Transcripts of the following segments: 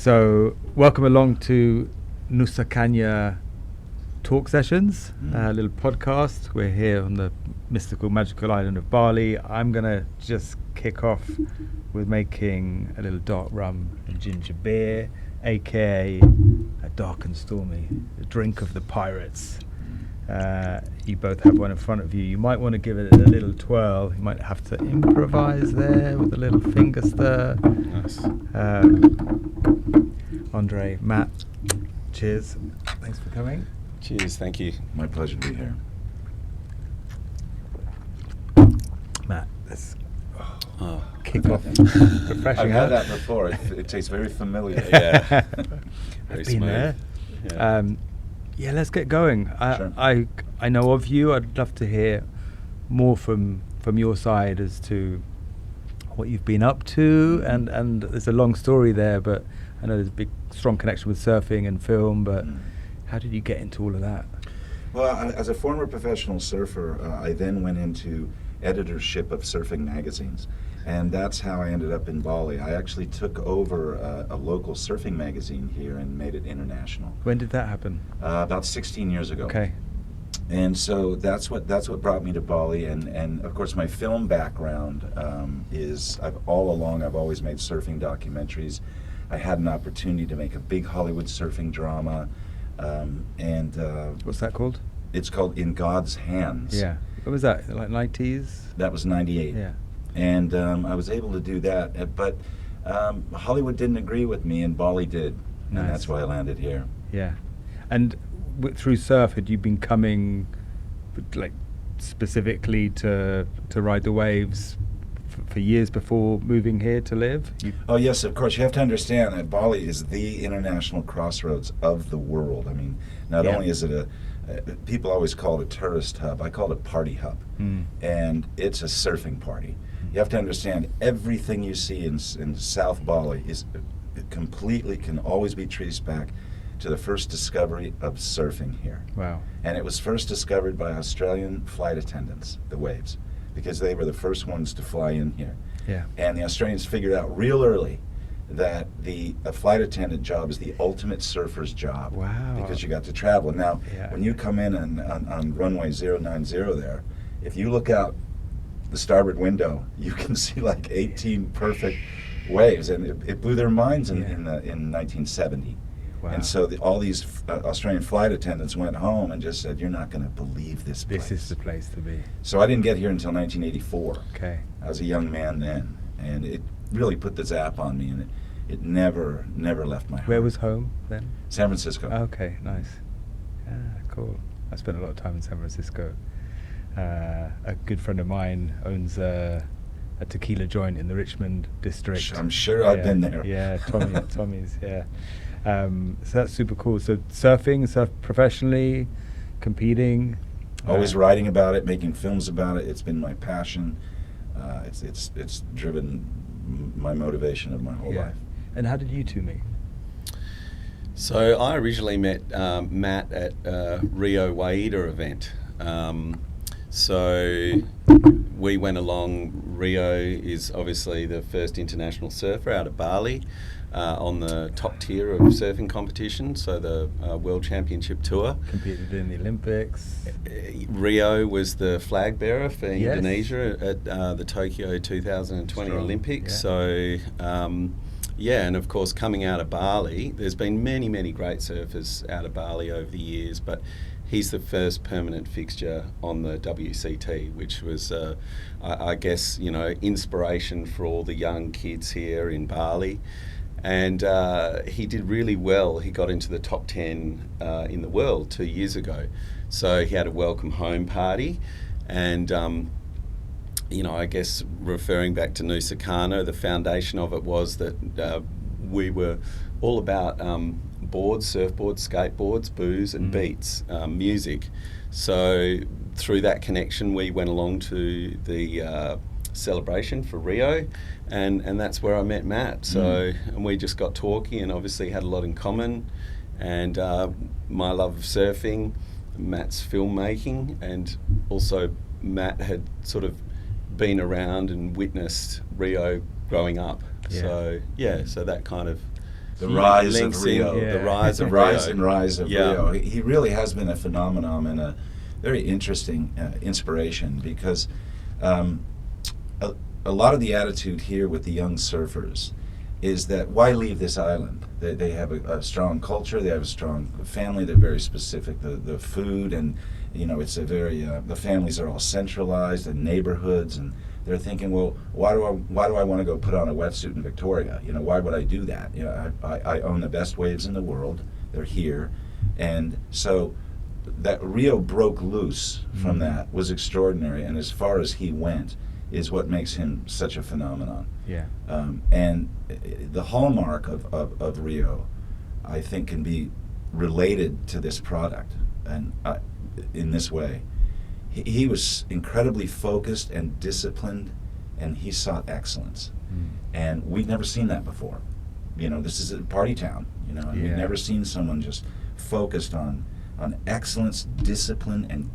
So, welcome along to Nusa Caña talk sessions, a little podcast. We're here on the mystical, magical island of Bali. I'm going to just kick off with making a little dark rum and ginger beer, aka a dark and stormy, the drink of the pirates. You both have one in front of you. You might want to give it a little twirl. You might have to improvise there with a little finger stir. Nice. Andre, Matt, cheers. Thanks for coming. Cheers, thank you. My pleasure to be here. Matt, let's kick I've off. had that. Refreshing. I've had huh? that before. It tastes very familiar. Yeah. Been Very smooth. there. Yeah. Yeah, let's get going. Sure. I know of you. I'd love to hear more from your side as to what you've been up to, and there's a long story there, but I know there's a big, strong connection with surfing and film, but how did you get into all of that? Well, as a former professional surfer, I then went into editorship of surfing magazines, and that's how I ended up in Bali. I actually took over a local surfing magazine here and made it international. When did that happen? About 16 years ago. Okay. And so that's what brought me to Bali, and of course my film background is all along I've always made surfing documentaries. I had an opportunity to make a big Hollywood surfing drama, and What's that called? it's called In God's Hands. Yeah. What was that? Like 90s? That was '98. Yeah. And I was able to do that, but Hollywood didn't agree with me, and Bali did, Nice. and that's why I landed here. Yeah. And through surf, had you been coming like specifically to ride the waves for years before moving here to live? Oh yes, of course. You have to understand that Bali is the international crossroads of the world. I mean, not Yeah. only is it people always call it a tourist hub, I call it a party hub. And it's a surfing party. You have to understand everything you see in South Bali is completely can always be traced back to the first discovery of surfing here. Wow. And it was first discovered by Australian flight attendants, the waves, because they were the first ones to fly in here. Yeah. And the Australians figured out real early that a flight attendant job is the ultimate surfer's job. Wow. Because you got to travel. Now, Yeah. when you come in on runway 090 there, if you look out the starboard window, you can see like 18 perfect waves, and it blew their minds in 1970. Wow. And so all these Australian flight attendants went home and just said, "You're not going to believe this place." This is the place to be. So I didn't get here until 1984. Okay. I was a young man then, and it really put the zap on me, and it never left my heart. Where was home then? San Francisco? Okay, nice. Yeah, cool. I spent a lot of time in San Francisco. A good friend of mine owns a tequila joint in the Richmond district. I'm sure I've been there. Yeah, Tommy's, yeah. So that's super cool. So surf professionally, competing. Always writing about it, making films about it. It's been my passion. It's driven my motivation of my whole life. And how did you two meet? So I originally met Matt at a Rio Waida event. So we went along. Rio is obviously the first international surfer out of Bali on the top tier of surfing competition, so the World Championship Tour. Competed in the Olympics. Rio was the flag bearer for Yes. Indonesia at the Tokyo 2020 Strong, Olympics. yeah. So, and of course, coming out of Bali, there's been many, many great surfers out of Bali over the years, but he's the first permanent fixture on the WCT, which was, I guess, inspiration for all the young kids here in Bali. And he did really well. He got into the top 10 in the world 2 years ago. So he had a welcome home party. And, I guess referring back to Nusa Caña, the foundation of it was that we were all about boards, surfboards, skateboards, booze and beats, music. So through that connection, we went along to the celebration for Rio, and that's where I met Matt. So and we just got talking, and obviously had a lot in common, and my love of surfing, Matt's filmmaking, and also Matt had sort of been around and witnessed Rio growing up. Yeah. So so that kind of The rise of links Rio. in the rise of rise Rio. and rise of Rio. He really has been a phenomenon and a very interesting inspiration, because a lot of the attitude here with the young surfers is that why leave this island? They have a strong culture, they have a strong family, they're very specific, the food, and it's a very, the families are all centralized in neighborhoods, and they're thinking, well, why do I want to go put on a wetsuit in Victoria? Why would I do that? I own the best waves in the world, they're here, and so that Rio broke loose from that was extraordinary, and as far as he went is what makes him such a phenomenon. Yeah. And the hallmark of Rio, I think, can be related to this product, and in this way. He was incredibly focused and disciplined, and he sought excellence. And we've never seen that before. This is a party town, and we've never seen someone just focused on excellence, discipline, and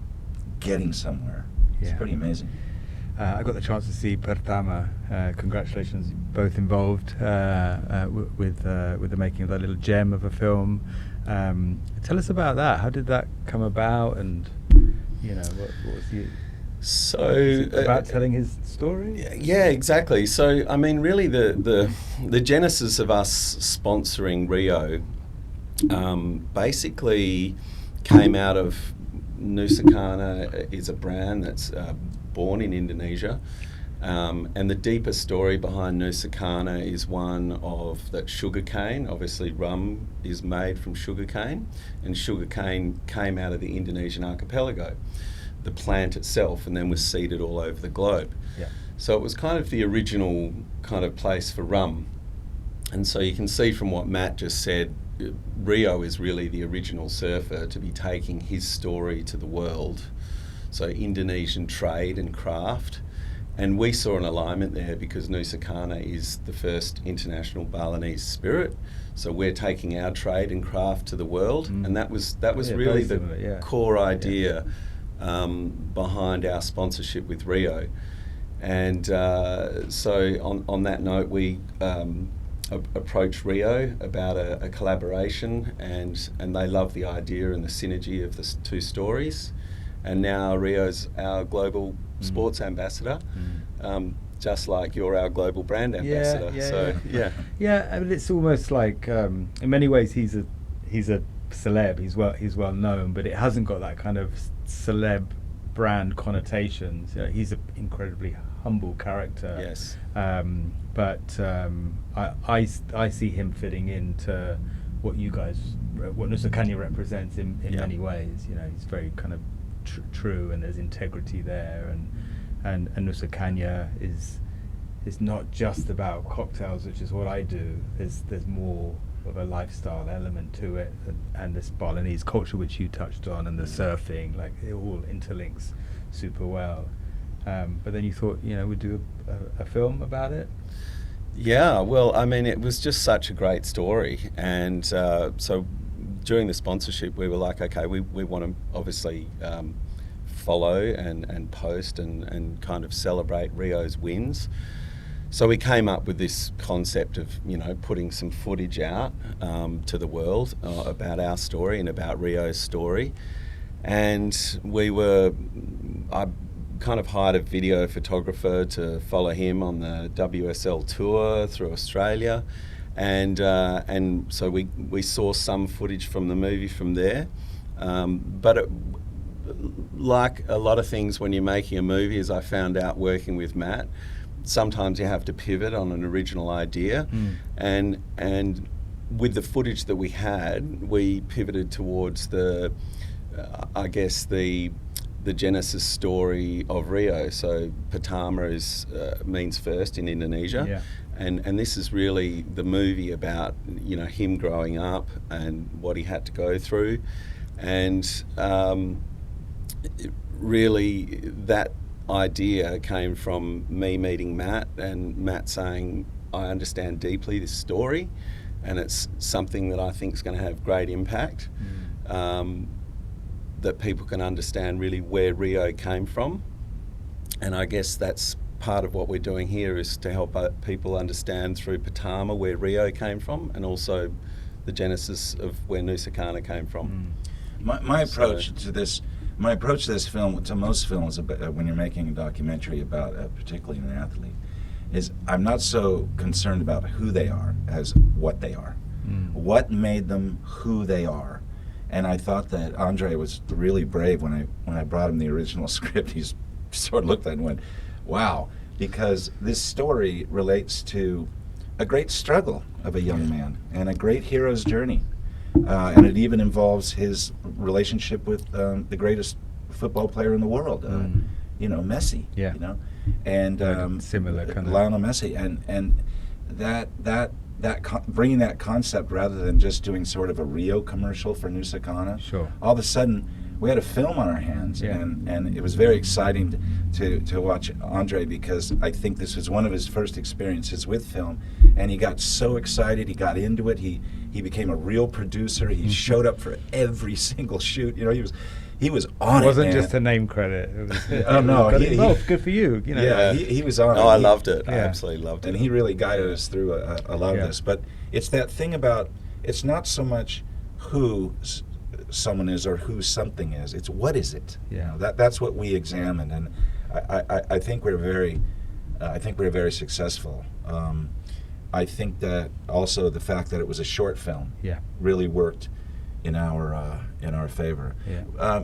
getting somewhere. It's pretty amazing. I got the chance to see Pertama. Congratulations, both involved with the making of that little gem of a film. Tell us about that. How did that come about? And what was the... So about telling his story? Yeah, exactly. So I mean, really, the genesis of us sponsoring Rio basically came out of Nusa Caña is a brand that's born in Indonesia, and the deeper story behind Nusa Caña is one of that sugarcane. Obviously, rum is made from sugarcane, and sugarcane came out of the Indonesian archipelago, the plant itself, and then was seeded all over the globe. Yeah. So it was kind of the original kind of place for rum. And so you can see from what Matt just said, Rio is really the original surfer to be taking his story to the world. So Indonesian trade and craft. And we saw an alignment there because Nusa Caña is the first international Balinese spirit. So we're taking our trade and craft to the world. And that was really the core idea behind our sponsorship with Rio. And so on that note, we approached Rio about a collaboration, and they love the idea and the synergy of the two stories. And now Rio's our global sports ambassador, just like you're our global brand ambassador. Yeah. I mean, it's almost like in many ways he's a celeb. He's well known, but it hasn't got that kind of celeb brand connotations. He's an incredibly humble character. Yes. But I see him fitting into what Nusa Caña represents in many ways. He's very kind of true, and there's integrity there, and Nusa Caña is not just about cocktails, which is what I do. There's more of a lifestyle element to it, and this Balinese culture which you touched on, and the surfing, like it all interlinks super well. But then you thought, we'd do a film about it. Yeah, well, I mean, it was just such a great story, and so during the sponsorship, we were like, okay, we want to obviously follow and post and kind of celebrate Rio's wins. So we came up with this concept of, putting some footage out to the world about our story and about Rio's story. And I kind of hired a video photographer to follow him on the WSL tour through Australia. And so we saw some footage from the movie from there. But like a lot of things when you're making a movie, as I found out working with Matt, sometimes you have to pivot on an original idea. And with the footage that we had, we pivoted towards the genesis story of Rio. So Pertama means first in Indonesia. Yeah. And this is really the movie about him growing up and what he had to go through, and really that idea came from me meeting Matt, and Matt saying, I understand deeply this story, and it's something that I think is going to have great impact, that people can understand really where Rio came from. And I guess that's part of what we're doing here is to help people understand through Patama where Rio came from, and also the genesis of where Nusa Caña came from. My approach to this film, to most films, when you're making a documentary about particularly an athlete, is I'm not so concerned about who they are as what they are. What made them who they are. And I thought that Andre was really brave when I brought him the original script. He sort of looked at it and went, wow, because this story relates to a great struggle of a young man and a great hero's journey. And it even involves his relationship with the greatest football player in the world, Messi. Yeah. And similar kind of Lionel Messi, and bringing that concept rather than just doing sort of a Rio commercial for Nusa Caña. Sure. All of a sudden, we had a film on our hands, and it was very exciting to watch Andre, because I think this was one of his first experiences with film, and he got so excited, he got into it, he became a real producer, he showed up for every single shoot, he was on it. It wasn't just a name credit. It was, oh no, good for you. Yeah, he was on it. Oh, I loved it. I absolutely loved it. And he really guided us through a lot of this. But it's that thing about, it's not so much who someone is or who something is. It's what is it. Yeah. That's what we examined, and I think we're very successful. I think that also the fact that it was a short film really worked in our favor. Yeah.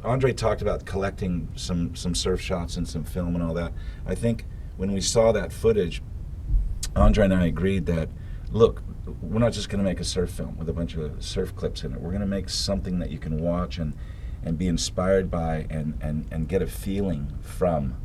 Andre talked about collecting some surf shots and some film and all that. I think when we saw that footage, Andre and I agreed that, look, we're not just going to make a surf film with a bunch of surf clips in it. We're going to make something that you can watch and be inspired by and get a feeling from.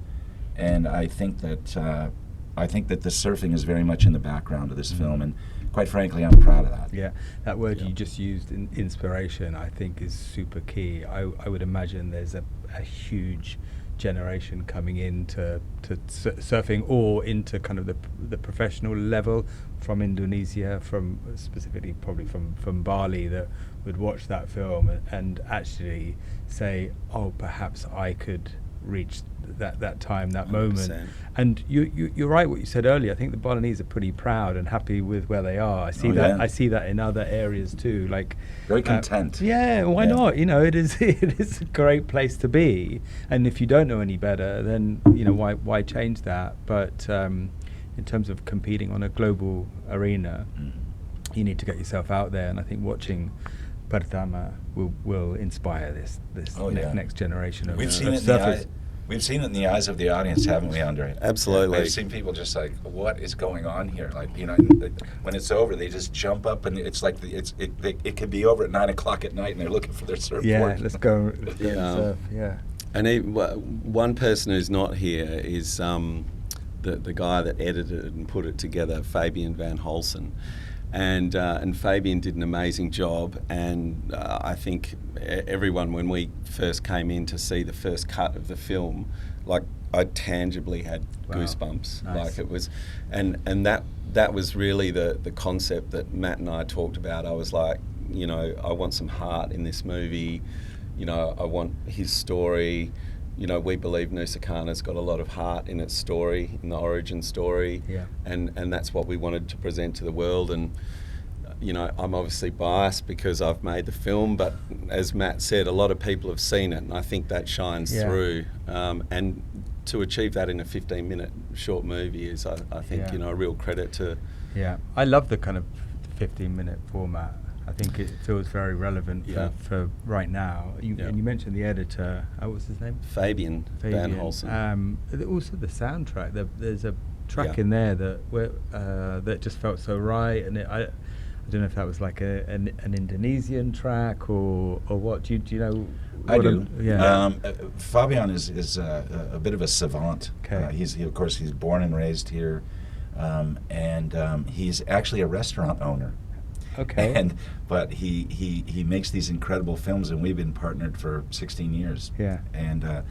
And I think that the surfing is very much in the background of this film, and quite frankly, I'm proud of that. Yeah, that word you just used, inspiration, I think is super key. I would imagine there's a huge generation coming into surfing, or into kind of the professional level, from Indonesia, from specifically probably from Bali, that would watch that film and actually say, oh, perhaps I could reach that time, that 100%. Moment. And you're right what you said earlier. I think the Balinese are pretty proud and happy with where they are. I see that in other areas too, like very content. Why not? It is a great place to be, and if you don't know any better, then why change that? But in terms of competing on a global arena, you need to get yourself out there, and I think watching Pertama will inspire this next generation of surfers. We've seen it in the eyes of the audience, haven't we, Andre? Absolutely. I've seen people just like, what is going on here? Like, when it's over, they just jump up, and it's like it could be over at 9 o'clock at night, and they're looking for their surfboard. Yeah, let's go surf. Yeah. And one person who's not here is the guy that edited it and put it together, Fabian Van Holsen. And Fabian did an amazing job, and I think everyone, when we first came in to see the first cut of the film, like, I tangibly had goosebumps. Nice. Like, it was, and that was really the concept that Matt and I talked about. I was like, I want some heart in this movie, I want his story. We believe Nusa Caña's got a lot of heart in its story, in the origin story, and that's what we wanted to present to the world. And I'm obviously biased because I've made the film, but as Matt said, a lot of people have seen it, and I think that shines through. And to achieve that in a 15-minute short movie is, I think, a real credit to. Yeah, I love the kind of 15-minute format. I think it feels very relevant for right now. And you mentioned the editor. What was his name? Fabian Van Holsen. Also the soundtrack. There's a track in there that just felt so right. And I don't know if that was like an Indonesian track or what. Do you know? I do. Fabian is a bit of a savant. Okay. He's born and raised here, and he's actually a restaurant owner. Okay. But he makes these incredible films, and we've been partnered for 16 years. Yeah. And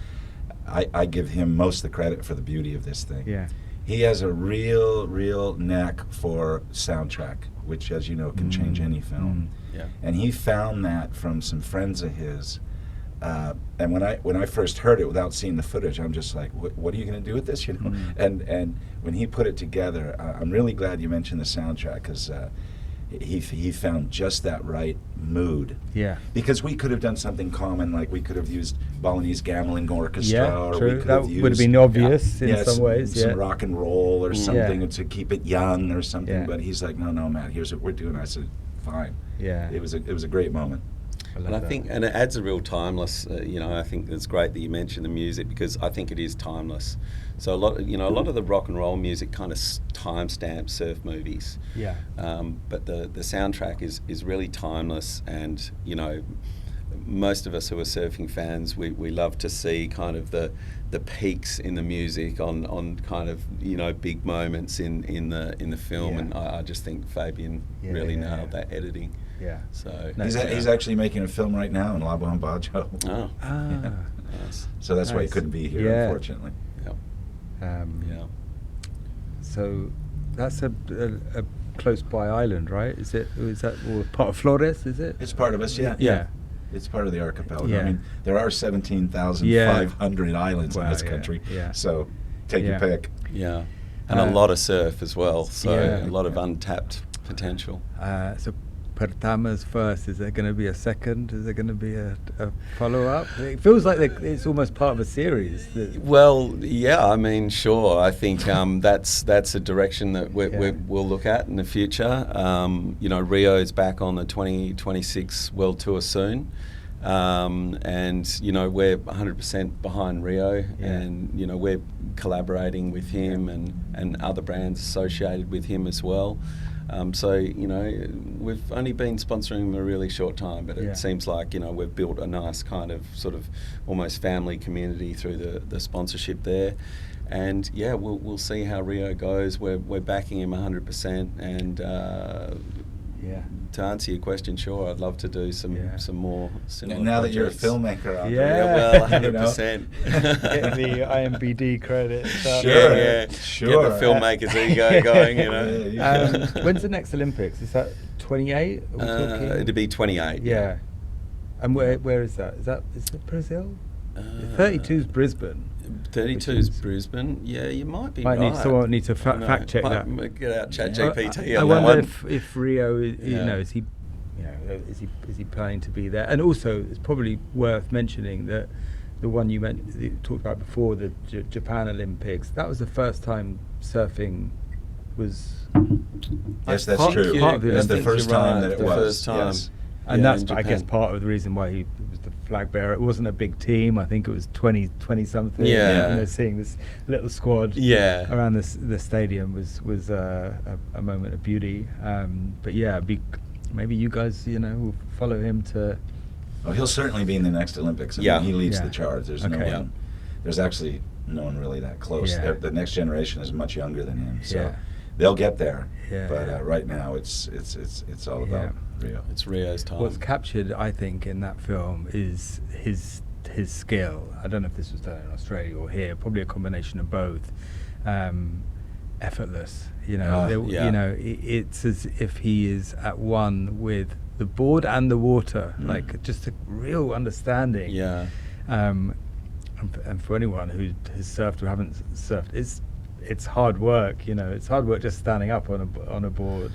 I give him most of the credit for the beauty of this thing. Yeah. He has a real knack for soundtrack, which, as you know, can change any film. Yeah. And he found that from some friends of his And when I first heard it without seeing the footage, I'm just like, what are you going to do with this? You know. And when he put it together, I'm really glad you mentioned the soundtrack, because he found just that right mood. Yeah. Because we could have done something common, like we could have used Balinese Gambling Orchestra, Yeah, or true. we could That have used, would have been obvious in some ways. some rock and roll or something to keep it young or something. Yeah. But he's like, no, Matt, here's what we're doing. I said, fine. Yeah. It was a great moment. And I think, and it adds a real timeless. I think it's great that you mentioned the music, because I think it is timeless. So a lot of the rock and roll music kind of timestamp surf movies. Yeah. But the soundtrack is really timeless, and most of us who are surfing fans, we love to see kind of the peaks in the music on kind of big moments in the film, and I just think Fabian really nailed that editing. Yeah. So he's actually making a film right now in Labuan Bajo. Oh. Yeah. Nice. So that's why he couldn't be here, unfortunately. Yeah. So that's a close by island, right? Is that part of Flores? Is it? It's part of us, yeah. Yeah. It's part of the archipelago. Yeah. I mean, there are 17,500 islands in this country. Yeah. So take your pick. Yeah. And a lot of surf as well. So Yeah. a lot of untapped potential. So Pertama's first. Is there going to be a second? Is there going to be a follow-up? It feels like it's almost part of a series. Well, yeah, I mean, sure. I think that's a direction that we'll look at in the future. Rio is back on the 2026 World Tour soon. And we're 100% behind Rio, and we're collaborating with him and other brands associated with him as well. So we've only been sponsoring him a really short time, but it seems like we've built a nice kind of sort of almost family community through the sponsorship there. And we'll see how Rio goes. We're backing him 100%, and to answer your question, sure, I'd love to do some more similar now projects. that you're a filmmer out well, 100%. Getting the IMBD credit. Sure. Get the filmmaker's ego going. When's the next Olympics? Is that 28? It'd be 28. Yeah. And where is that? Is it Brazil? 32 is Brisbane. 32 is Brisbane. Yeah, you might be right. Someone needs to fact check that. Get out ChatGPT. I wonder if Rio, is he planning to be there? And also, it's probably worth mentioning that the one you talked about before, the Japan Olympics, that was the first time surfing was. Yes, that's true. That's the first time that it was. First time. Yes. And that's, I guess, part of the reason why he was the flag bearer. It wasn't a big team. I think it was 20 something. Yeah. Seeing this little squad around the stadium was a moment of beauty. But maybe you guys, will follow him to. Oh, he'll certainly be in the next Olympics. I mean, he leads the charge. There's no one. There's actually no one really that close. Yeah. The next generation is much younger than him, so they'll get there. Yeah. But right now, it's all about Rio. It's Rio's time. What's captured, I think, in that film is his skill. I don't know if this was done in Australia or here. Probably a combination of both. Effortless, it's as if he is at one with the board and the water, like just a real understanding. Yeah. And for anyone who has surfed or haven't surfed, it's hard work. It's hard work just standing up on a board.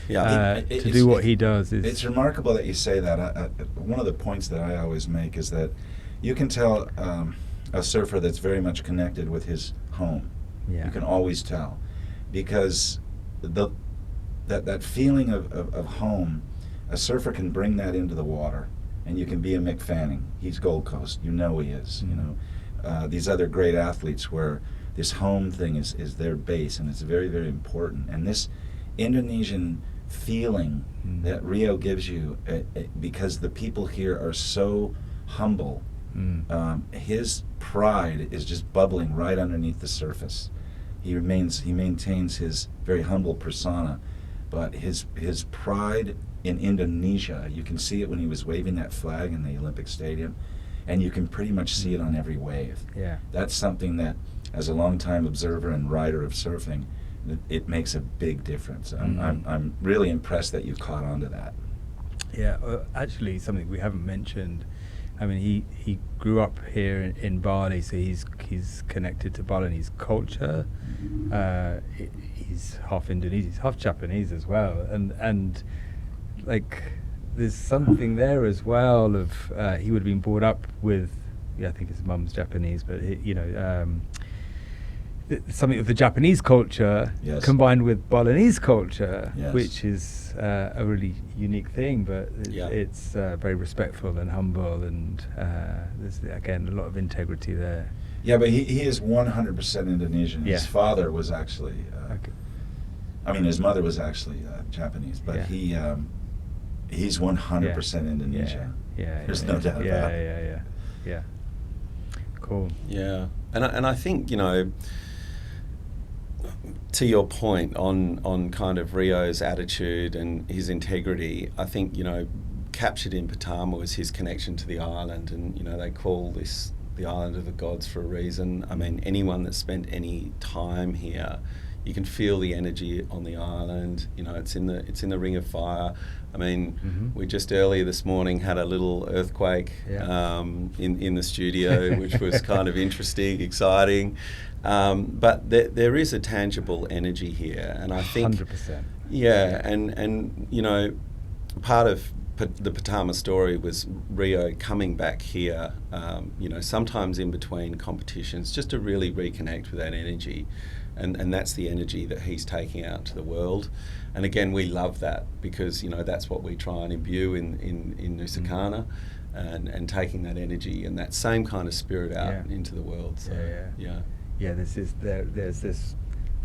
Yeah. To do what he does is. It's remarkable that you say that. One of the points that I always make is that you can tell a surfer that's very much connected with his home. Yeah. You can always tell, because that feeling of home, a surfer can bring that into the water, and you can be a Mick Fanning. He's Gold Coast. He is. These other great athletes where this home thing is their base, and it's very, very important. And this Indonesian feeling that Rio gives you, because the people here are so humble, his pride is just bubbling right underneath the surface. He maintains his very humble persona, but his pride in Indonesia, you can see it when he was waving that flag in the Olympic Stadium, and you can pretty much see it on every wave. Yeah. That's something that, as a longtime observer and rider of surfing, it makes a big difference. I'm really impressed that you caught on to that. Yeah, actually, something we haven't mentioned, I mean, he grew up here in Bali, so he's connected to Balinese culture. He's half Indonesian, he's half Japanese as well, and like there's something there as well of he would have been brought up with, I think his mum's Japanese, but something of the Japanese culture combined with Balinese culture, which is a really unique thing, but it's very respectful and humble, and there's again a lot of integrity there. Yeah, but he is 100% Indonesian. His father was actually, I mean, his mother was actually Japanese, but he's 100% Indonesian. There's no doubt about it. Yeah. Cool. Yeah, and I think, you know, to your point on kind of Rio's attitude and his integrity, I think, you know, captured in Pertama was his connection to the island, and, you know, they call this the island of the gods for a reason. I mean, anyone that's spent any time here, you can feel the energy on the island. You know, it's in the Ring of Fire. I mean, we just earlier this morning had a little earthquake in the studio, which was kind of interesting, exciting. But there is a tangible energy here, and I think 100%. Yeah, and you know, part of the Pertama story was Rio coming back here, you know, sometimes in between competitions, just to really reconnect with that energy. And that's the energy that he's taking out to the world. And again, we love that because, you know, that's what we try and imbue in Nusa Caña, and taking that energy and that same kind of spirit out into the world. So, there's this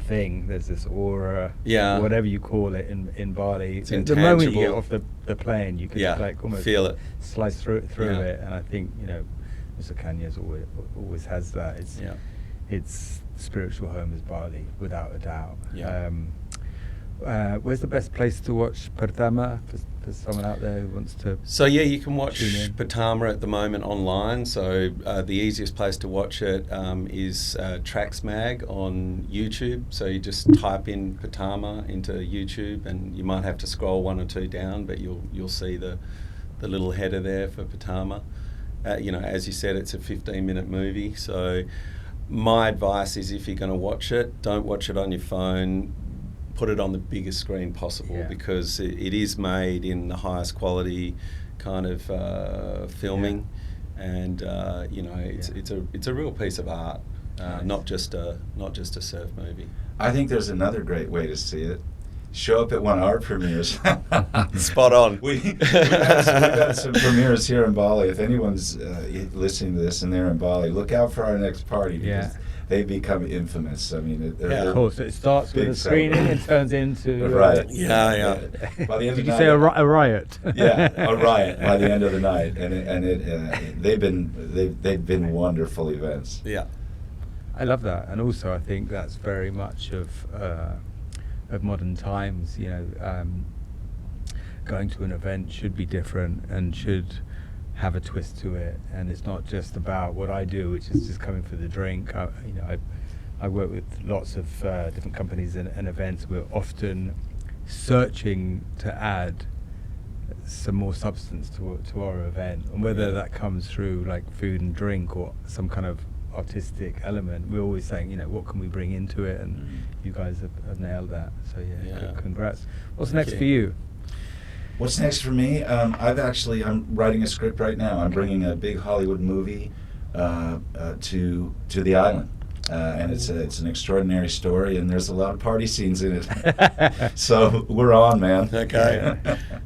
thing, there's this aura, whatever you call it in Bali. It's the moment you get off the plane, you can like almost feel it, slice through it. And I think, you know, Nusa Caña always has that. Its spiritual home is Bali, without a doubt. Where's the best place to watch Pertama for someone out there who wants to? So you can watch Pertama at the moment online. So the easiest place to watch it is Tracks Mag on YouTube. So you just type in Pertama into YouTube, and you might have to scroll one or two down, but you'll see the little header there for Pertama. You know, as you said, it's a 15-minute movie. So my advice is, if you're going to watch it, don't watch it on your phone. Put it on the biggest screen possible, because it is made in the highest quality kind of filming, and you know, it's a real piece of art, not just a surf movie. I think there's another great way to see it. Show up at one of our premieres. Spot on. We've had some premieres here in Bali. If anyone's listening to this and they're in Bali, look out for our next party, because they become infamous. I mean, of course, it starts with a screening and turns into a riot. By the end of the night, did you say a riot? A riot by the end of the night, and they've been wonderful events. Yeah, I love that, and also I think that's very much of modern times. You know, going to an event should be different and should have a twist to it, and it's not just about what I do, which is just coming for the drink. I work with lots of different companies and events. We're often searching to add some more substance to our event, and whether that comes through like food and drink or some kind of artistic element, we're always saying, you know, what can we bring into it, and you guys have nailed that. So congrats. What's next for you? What's next for me? I'm writing a script right now. I'm bringing a big Hollywood movie to the island, and it's an extraordinary story, and there's a lot of party scenes in it. So we're on, man. Okay,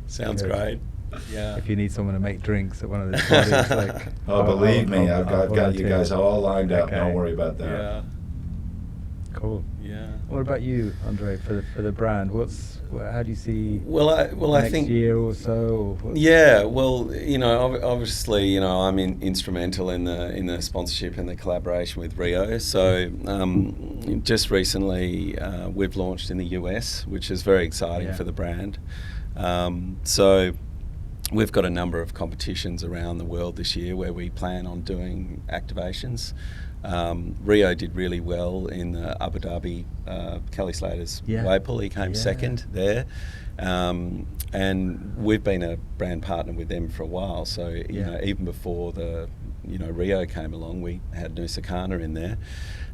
sounds great. Yeah. If you need someone to make drinks at one of the parties, believe me, I've got you guys all lined up. Don't worry about that. Yeah. Cool. Yeah. What about you, Andre, for the brand? How do you see? I think next year or so. Yeah. Well, you know, obviously, you know, I'm instrumental in the sponsorship and the collaboration with Rio. So just recently, we've launched in the US, which is very exciting for the brand. So we've got a number of competitions around the world this year where we plan on doing activations. Rio did really well in the Abu Dhabi Kelly Slater's wave pool. He came second there, And we've been a brand partner with them for a while. So, you know, even before Rio came along, we had Nusa Caña in there.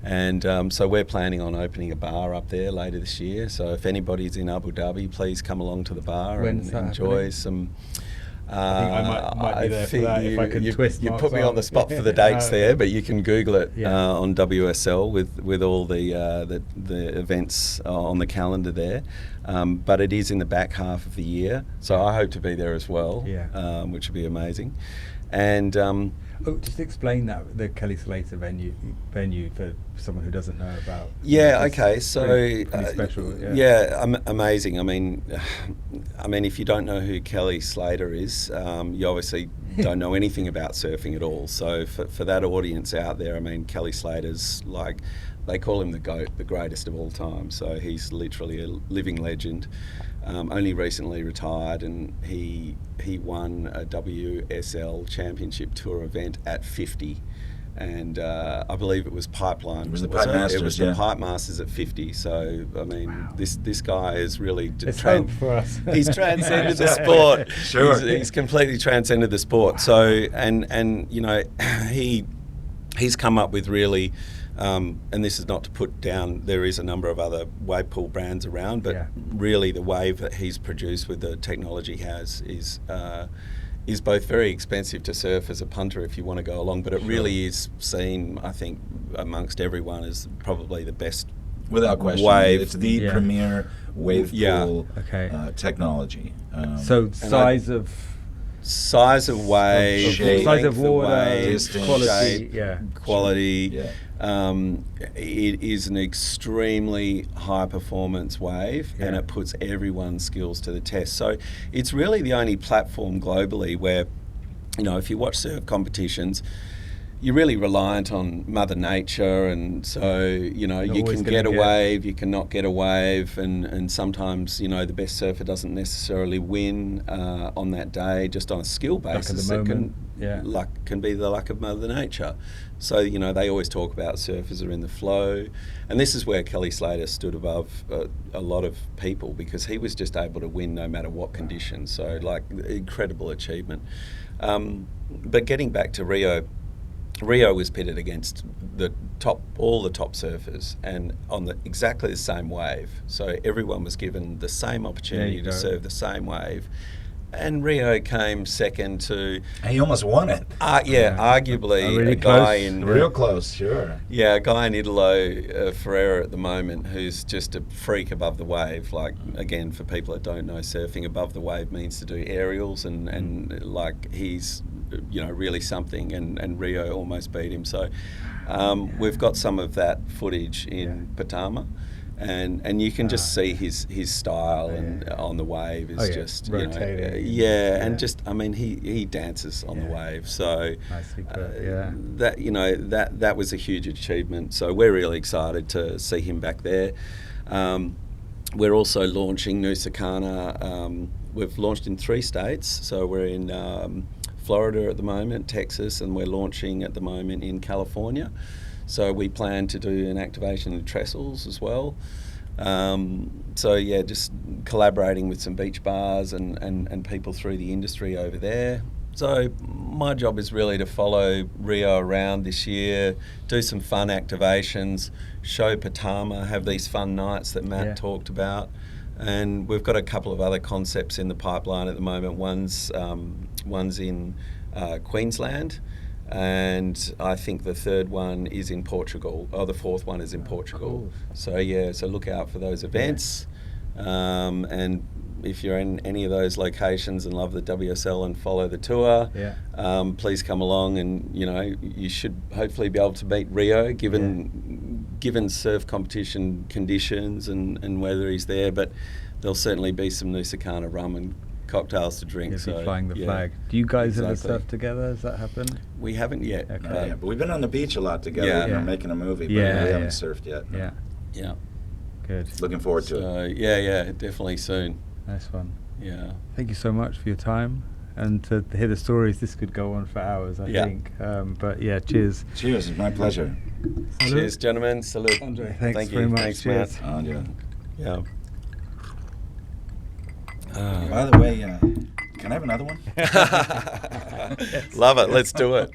And so we're planning on opening a bar up there later this year. So if anybody's in Abu Dhabi, please come along to the bar and enjoy some... I might be there for that if I can twist. You put me on the spot for the dates there, but you can Google it on WSL with all the events on the calendar there. But it is in the back half of the year, so I hope to be there as well, which would be amazing. And just explain that, the Kelly Slater venue for someone who doesn't know about. Okay. So pretty special. Amazing. I mean, if you don't know who Kelly Slater is, you obviously don't know anything about surfing at all. So for that audience out there, I mean, Kelly Slater's like, they call him the GOAT, the greatest of all time. So he's literally a living legend. Only recently retired, and he won a WSL Championship Tour event at 50, and I believe it was Pipeline. It was the Pipe Masters. It was the Pipe Masters at 50. So I mean, this guy is really hope for us. He's transcended the sport. Sure, he's completely transcended the sport. So and you know, he's come up with really. And this is not to put down, there is a number of other wave pool brands around, but really the wave that he's produced with the technology he has is both very expensive to surf as a punter if you want to go along, but it really is seen, I think, amongst everyone as probably the best without question wave. It's the premier wave pool technology. So size of wave, shape, size of water, distance, quality, quality. It is an extremely high performance wave, and it puts everyone's skills to the test. So it's really the only platform globally where, you know, if you watch surf competitions, you're really reliant on Mother Nature, and so, you know, you can get a wave, you cannot get a wave, and sometimes, you know, the best surfer doesn't necessarily win on that day, just on a skill basis. Luck can be the luck of Mother Nature. So, you know, they always talk about surfers are in the flow, and this is where Kelly Slater stood above a lot of people, because he was just able to win no matter what conditions. So, like, incredible achievement. But getting back to Rio was pitted against all the top surfers, and on exactly the same wave. So everyone was given the same opportunity to serve the same wave. And Rio came second to... He almost won it. Arguably really a guy close. in... Real close, sure. Yeah, a guy in Italo Ferreira at the moment who's just a freak above the wave. Like, again, for people that don't know surfing, above the wave means to do aerials, and like, he's, you know, really something, and Rio almost beat him. So we've got some of that footage in Patama. And you can just see his style and on the wave is just rotating. And just, I mean, he dances on the wave. So nicely put, that, you know, that was a huge achievement. So we're really excited to see him back there. We're also launching Nusa Caña. We've launched in 3 states. So we're in Florida at the moment, Texas, and we're launching at the moment in California. So we plan to do an activation in Trestles as well. Just collaborating with some beach bars and people through the industry over there. So my job is really to follow Rio around this year, do some fun activations, show Patama, have these fun nights that Matt talked about. And we've got a couple of other concepts in the pipeline at the moment. One's in Queensland, and I think the third one is in Portugal, or the fourth one is in Portugal. Cool. So look out for those events. And if you're in any of those locations and love the WSL and follow the tour, please come along, and, you know, you should hopefully be able to beat Rio given surf competition conditions and whether he's there. But there'll certainly be some Nusa Caña rum and cocktails to drink. You'll be flying the flag. Do you guys ever surf together? Has that happened? We haven't yet. Okay. But we've been on the beach a lot together. You know, making a movie, but we haven't surfed yet. Yeah. Good. Looking forward to it. Definitely soon. Nice one. Yeah. Thank you so much for your time. And to hear the stories, this could go on for hours, I think. But cheers. Cheers, it's my pleasure. Salud. Cheers, gentlemen. Salute. Andre, thanks Thank very you. much. Thanks, cheers. Matt. Yeah. By the way, can I have another one? Love it. Let's do it.